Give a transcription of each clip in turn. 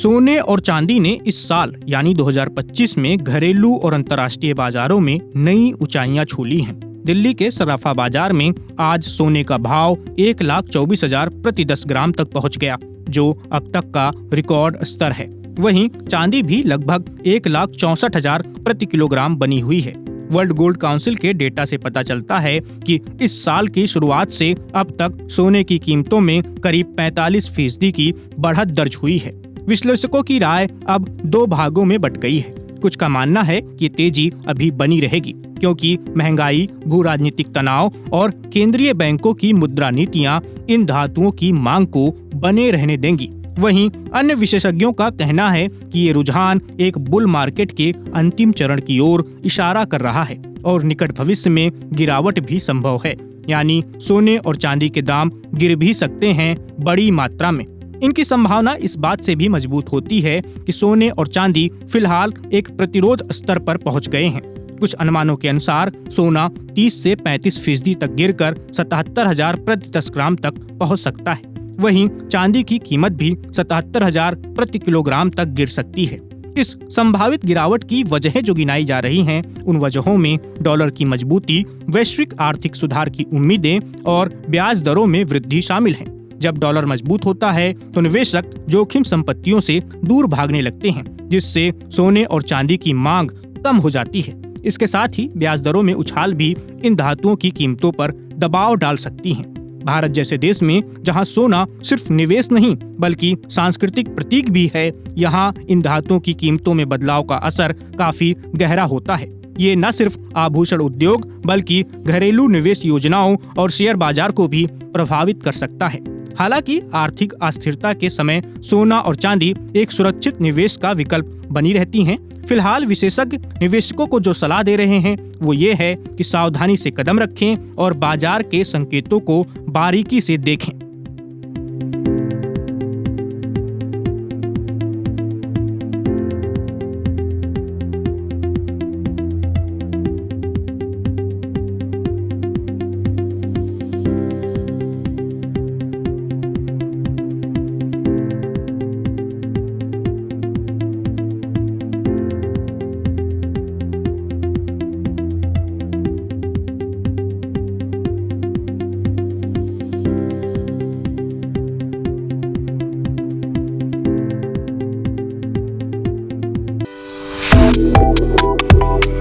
सोने और चांदी ने इस साल यानी 2025 में घरेलू और अंतर्राष्ट्रीय बाजारों में नई ऊंचाइयां छू ली हैं। दिल्ली के सराफा बाजार में आज सोने का भाव 1,24,000 प्रति 10 ग्राम तक पहुंच गया, जो अब तक का रिकॉर्ड स्तर है। वहीं चांदी भी लगभग 1,64,000 प्रति किलोग्राम बनी हुई है। वर्ल्ड गोल्ड काउंसिल के डेटा से पता चलता है कि इस साल की शुरुआत से अब तक सोने की कीमतों में करीब 45% की बढ़त दर्ज हुई है। विश्लेषकों की राय अब दो भागों में बट गई है। कुछ का मानना है कि तेजी अभी बनी रहेगी, क्योंकि महंगाई, भू राजनीतिक तनाव और केंद्रीय बैंकों की मुद्रा नीतियां इन धातुओं की मांग को बने रहने देंगी। वहीं अन्य विशेषज्ञों का कहना है कि ये रुझान एक बुल मार्केट के अंतिम चरण की ओर इशारा कर रहा है और निकट भविष्य में गिरावट भी संभव है, यानी सोने और चांदी के दाम गिर भी सकते हैं बड़ी मात्रा में। इनकी संभावना इस बात से भी मजबूत होती है कि सोने और चांदी फिलहाल एक प्रतिरोध स्तर पर पहुंच गए हैं। कुछ अनुमानों के अनुसार सोना 30 से 35% तक गिरकर 77,000 प्रति 10 ग्राम तक पहुंच सकता है। वहीं चांदी की कीमत भी 77,000 प्रति किलोग्राम तक गिर सकती है। इस संभावित गिरावट की वजहें जो गिनाई जा रही हैं, उन वजहों में डॉलर की मजबूती, वैश्विक आर्थिक सुधार की उम्मीदें और ब्याज दरों में वृद्धि शामिल है। जब डॉलर मजबूत होता है तो निवेशक जोखिम संपत्तियों से दूर भागने लगते हैं, जिससे सोने और चांदी की मांग कम हो जाती है। इसके साथ ही ब्याज दरों में उछाल भी इन धातुओं की कीमतों पर दबाव डाल सकती हैं। भारत जैसे देश में जहां सोना सिर्फ निवेश नहीं बल्कि सांस्कृतिक प्रतीक भी है, यहां इन धातुओं की कीमतों में बदलाव का असर काफी गहरा होता है। ये न सिर्फ आभूषण उद्योग बल्कि घरेलू निवेश योजनाओं और शेयर बाजार को भी प्रभावित कर सकता है। हालांकि आर्थिक अस्थिरता के समय सोना और चांदी एक सुरक्षित निवेश का विकल्प बनी रहती हैं। फिलहाल विशेषज्ञ निवेशकों को जो सलाह दे रहे हैं वो ये है कि सावधानी से कदम रखें और बाजार के संकेतों को बारीकी से देखें।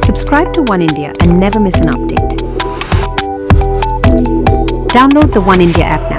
Subscribe to One India and never miss an update. Download the One India app